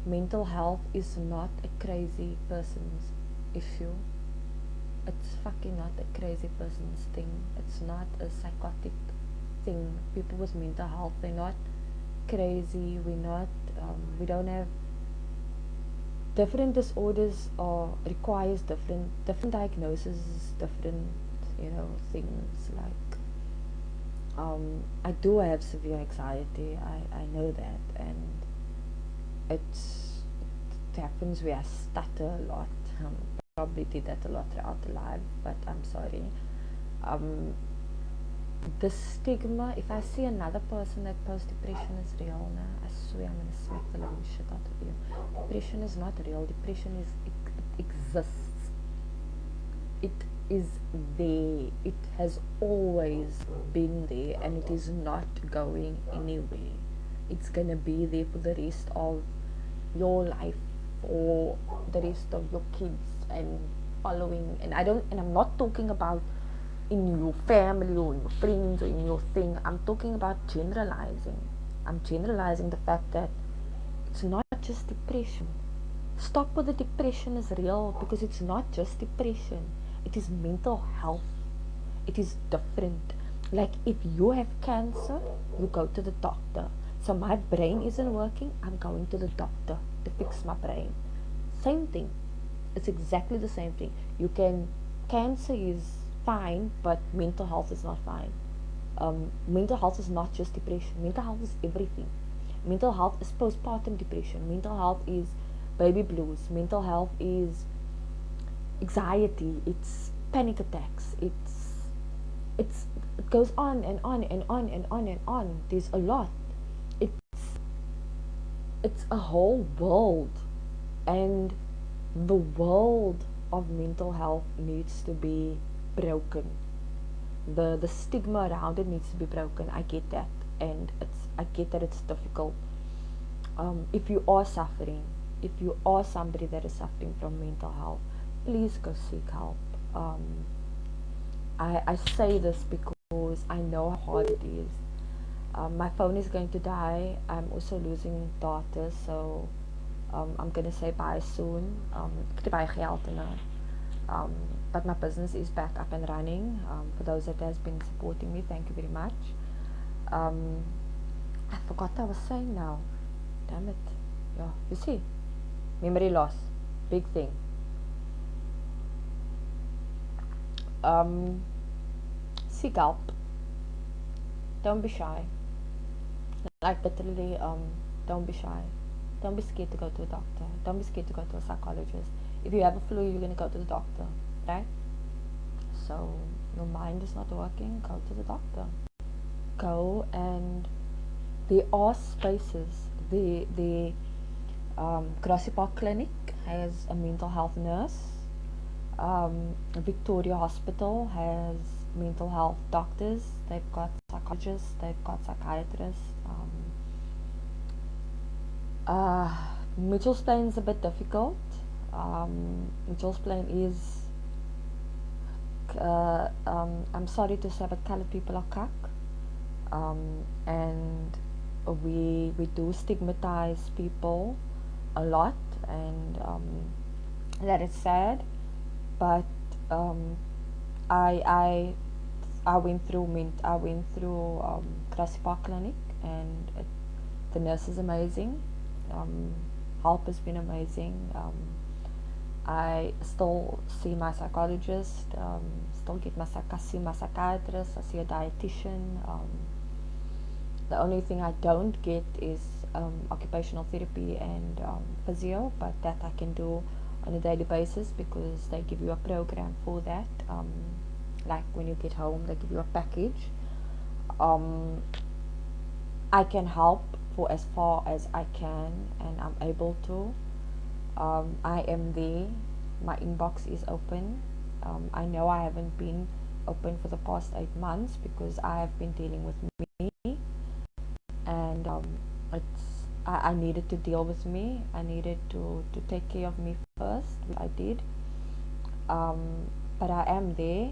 Mental health is not a crazy person's issue. It's fucking not a crazy person's thing. It's not a psychotic thing. People with mental health, they're not crazy. We're not, we don't have, different disorders requires different diagnoses, different, things like, I do have severe anxiety. I know that, and it happens where I stutter a lot. Probably did that a lot throughout the life, but I'm sorry. The stigma, if I see another person that post-depression is real, I swear I'm gonna smack the living shit out of you. Depression is not real. Depression it exists. It is there. It has always been there, and it is not going anywhere. It's gonna be there for the rest of your life, for the rest of your kids and following. And I'm not talking about in your family or in your friends or in your thing. I'm talking about generalizing. I'm generalizing the fact that it's not just depression. Stop with the depression is real, because it's not just depression. It is mental health. It is different. Like, if you have cancer, you go to the doctor. So my brain isn't working, I'm going to the doctor to fix my brain. Same thing. It's exactly the same thing. Cancer is fine, but mental health is not fine. Mental health is not just depression. Mental health is everything. Mental health is postpartum depression. Mental health is baby blues. Mental health is anxiety. It's panic attacks. It goes on and on and on and on and on. There's a lot. It's a whole world, and the world of mental health needs to be broken. The stigma around it needs to be broken. I get that, and I get that it's difficult. If you are suffering, if you are somebody that is suffering from mental health, please go seek help. I say this because I know how hard it is. My phone is going to die. I'm also losing data, so I'm going to say bye soon. But my business is back up and running. For those that has been supporting me, thank you very much. I forgot what I was saying now. Damn it. Yeah, you see, memory loss, big thing. Seek help. Don't be shy. Like literally, don't be shy. Don't be scared to go to a doctor. Don't be scared to go to a psychologist. If you have a flu, you're gonna go to the doctor, right? So your mind is not working, go to the doctor. Go, and there are spaces. Grassy Park Clinic has a mental health nurse. Victoria Hospital has mental health doctors. They've got psychologists. They've got psychiatrists. Mitchell's Plain is a bit difficult. Mitchell's Plain is, I'm sorry to say, but colored people are cuck. And we do stigmatize people a lot, and that is sad. But um, I I I went through Grassy Park Clinic, and the nurse is amazing. Um, Help has been amazing. I still see my psychologist, still get see my psychiatrist, I see a dietitian. The only thing I don't get is occupational therapy and physio, but that I can do on a daily basis because they give you a program for that. Like when you get home, they give you a package. Um, I can help for as far as I can, and I'm able to. I am there. My inbox is open. I know I haven't been open for the past 8 months because I have been dealing with me, and I needed to deal with me. I needed to take care of me first, which I did. But I am there.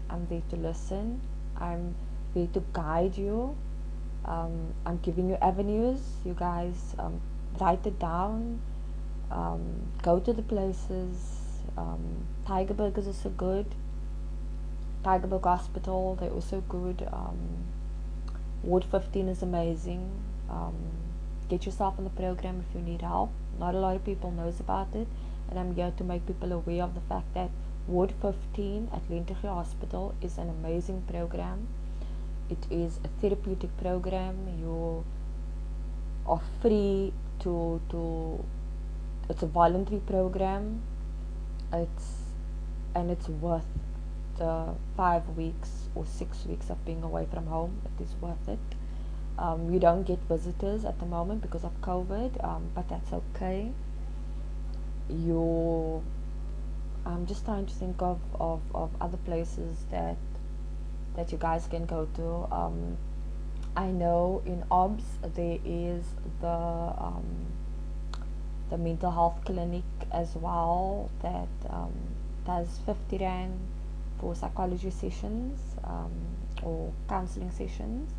I'm there to listen. I'm there to guide you. I'm giving you avenues. You guys write it down. Go to the places. Tiger Burgers are so good. Tigerberg Hospital, they're also good. Ward 15 is amazing. Get yourself on the program if you need help. Not a lot of people knows about it, and I'm here to make people aware of the fact that Ward 15 at Lentegeur Hospital is an amazing program. It is a therapeutic program. You are free to it's a voluntary program. It's worth the 5 weeks or 6 weeks of being away from home. It is worth it. You don't get visitors at the moment because of COVID, but that's okay. I'm just trying to think of other places that you guys can go to. I know in OBS there is the mental health clinic as well that does 50 rand for psychology sessions or counseling sessions.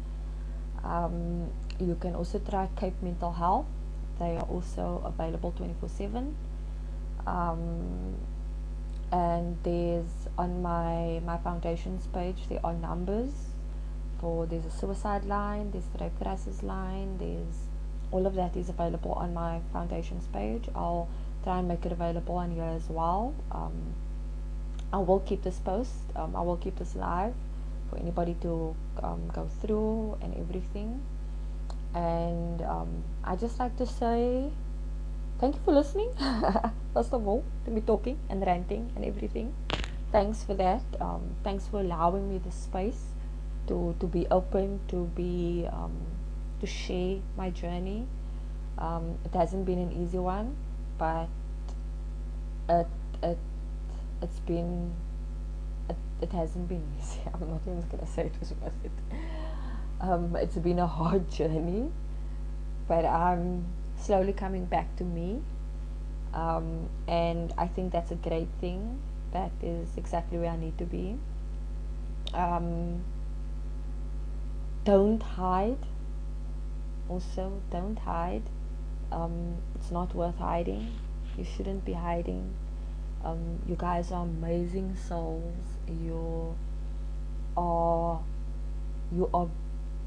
You can also try Cape Mental Health. They are also available 24/7. And there's on my foundation's page there are numbers there's a suicide line, there's the rape crisis line, there's all of that is available on my foundation's page. I'll try and make it available on here as well. I will keep this post, I will keep this live for anybody to go through and everything. And I just like to say thank you for listening. First of all, to me talking and ranting and everything. Thanks for that. Thanks for allowing me the space to be open, to share my journey. It hasn't been an easy one, but it it it's been it hasn't been easy. I'm not even gonna say it was worth it. It's been a hard journey, but I'm slowly coming back to me, and I think that's a great thing. That is exactly where I need to be. Don't hide. Also, don't hide. It's not worth hiding. You shouldn't be hiding. You guys are amazing souls. Are you are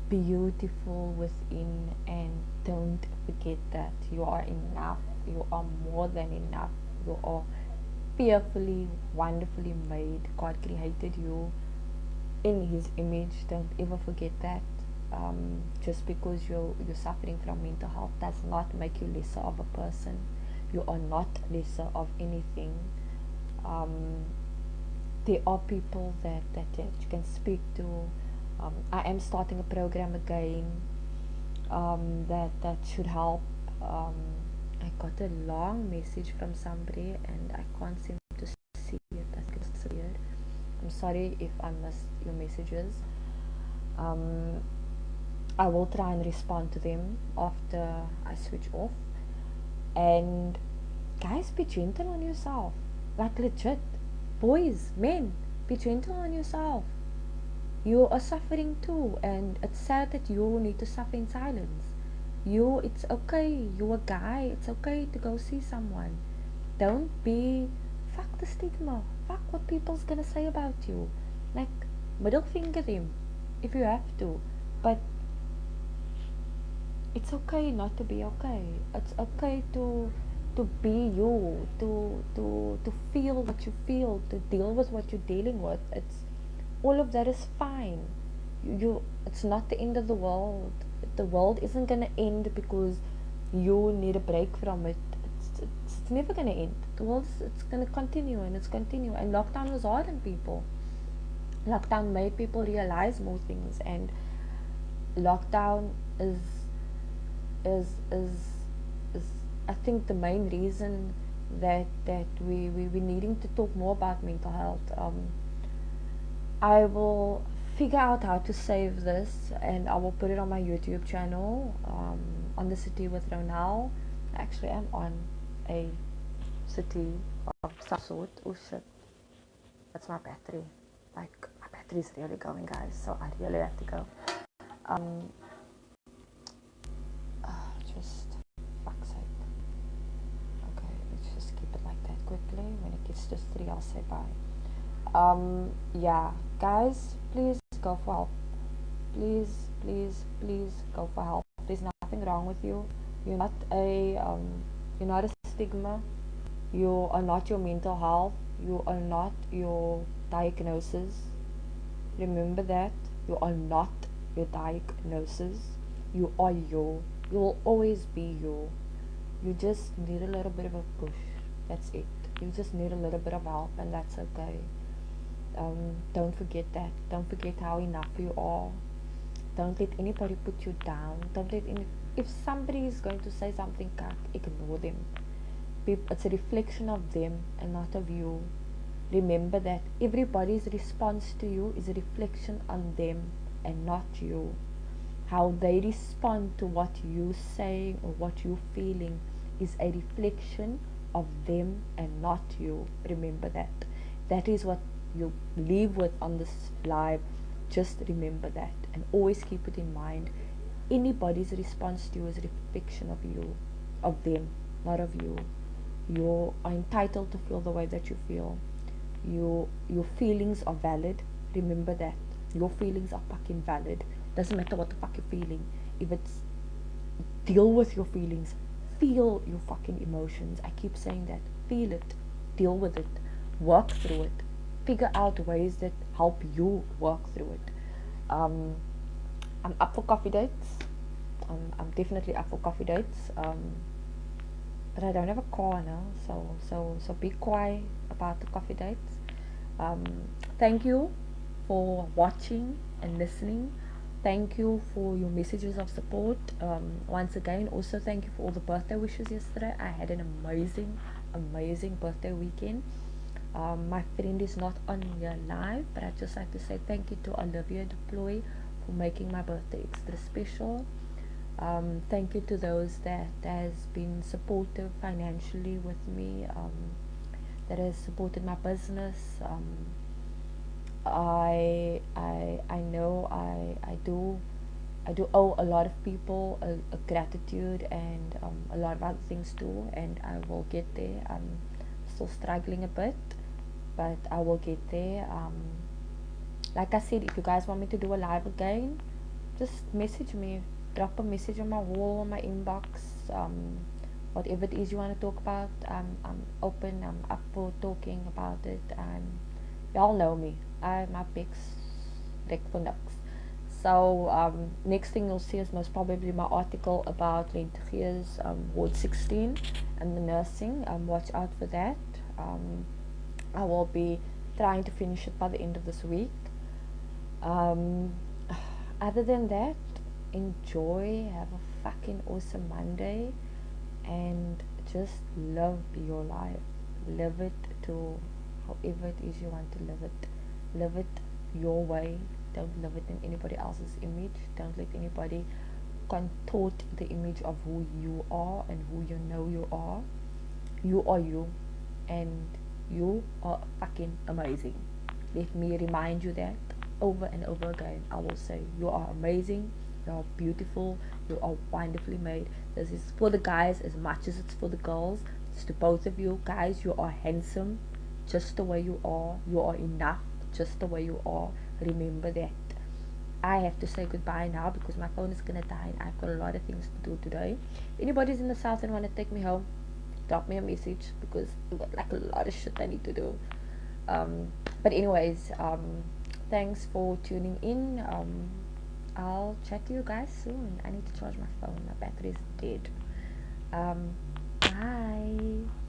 beautiful within, and don't forget that you are enough. You are more than enough. You are fearfully, wonderfully made. God created you in His image. Don't ever forget that. Just because you're suffering from mental health does not make you lesser of a person. You are not lesser of anything. There are people that you can speak to. I am starting a program again that should help I got a long message from somebody and I can't seem to see it. I think it's disappeared. I'm sorry if I missed your messages. I will try and respond to them after I switch off. And guys, be gentle on yourself. Like legit. Boys, men, be gentle on yourself. You are suffering too, and it's sad that you need to suffer in silence. It's okay. You're a guy. It's okay to go see someone. Don't be. Fuck the stigma. Fuck what people's gonna say about you. Like, middle finger them if you have to. But it's okay not to be okay. It's okay to be you, to feel what you feel, to deal with what you're dealing with. It's all of that is fine. You it's not the end of the world. The world isn't gonna end because you need a break from it. It's never gonna end. The world it's gonna continue and it's continue. And lockdown was hard on people. Lockdown made people realize more things, and lockdown is is is I think the main reason that we needing to talk more about mental health. I will figure out how to save this and I will put it on my YouTube channel, on the city with Ronal. Actually, I'm on a city of some sort. Oh shit, that's my battery. Like, my battery is really going, guys, so I really have to go. Um, just fuck's sake. Okay, let's just keep it like that quickly. When it gets to 3, I'll say bye. Yeah, guys, please go for help. Please, please, please go for help. There's nothing wrong with you. You're not you're not a stigma. You are not your mental health. You are not your diagnosis. Remember that. You are not your diagnosis. You are you. You will always be you. You just need a little bit of a push. That's it. You just need a little bit of help, and that's okay. Don't forget that. Don't forget how enough you are. Don't let anybody put you down. Don't let any. If somebody is going to say something, ignore them. It's a reflection of them and not of you. Remember that everybody's response to you is a reflection on them and not you. How they respond to what you saying or what you feeling is a reflection of them and not you. Remember that. That is what you live with on this live. Just remember that and always keep it in mind. Anybody's response to you is a reflection of you, of them, not of you. You are entitled to feel the way that you feel. Your feelings are valid. Remember that. Your feelings are fucking valid. Doesn't matter what the fuck you're feeling. If it's deal with your feelings. Feel your fucking emotions. I keep saying that. Feel it. Deal with it. Work through it. Figure out ways that help you work through it. I'm up for coffee dates. I'm definitely up for coffee dates. But I don't have a car now, so be quiet about the coffee dates. Thank you for watching and listening. Thank you for your messages of support. Once again, also thank you for all the birthday wishes yesterday. I had an amazing birthday weekend. My friend is not on your live, but I'd just like to say thank you to Olivia Deploy for making my birthday extra special. Thank you to those that has been supportive financially with me, that has supported my business. I know I do owe a lot of people a gratitude and a lot of other things too, and I will get there. I'm still struggling a bit, but I will get there. Like I said, if you guys want me to do a live again, just message me. Drop a message on my wall, on my inbox. Whatever it is you want to talk about, I'm open. I'm up for talking about it. Y'all know me. My pics, Rick for Nux. So next thing you'll see is most probably my article about Lentegier's Ward 16 and the nursing. Watch out for that. I will be trying to finish it by the end of this week. Other than that, enjoy, have a fucking awesome Monday, and just live your life. Live it to however it is you want to live it. Live it your way. Don't live it in anybody else's image. Don't let anybody contort the image of who you are and who you know you are. You are you, and you are fucking amazing. Let me remind you that over and over again. I will say, you are amazing, you are beautiful, you are wonderfully made. This is for the guys as much as it's for the girls. It's to both of you. Guys, you are handsome just the way you are. You are enough just the way you are. Remember that. I have to say goodbye now because my phone is gonna die and I've got a lot of things to do today. If anybody's in the south and want to take me home, drop me a message because I've got like a lot of shit I need to do. But anyways, thanks for tuning in. I'll chat to you guys soon. I need to charge my phone. My battery is dead. Bye.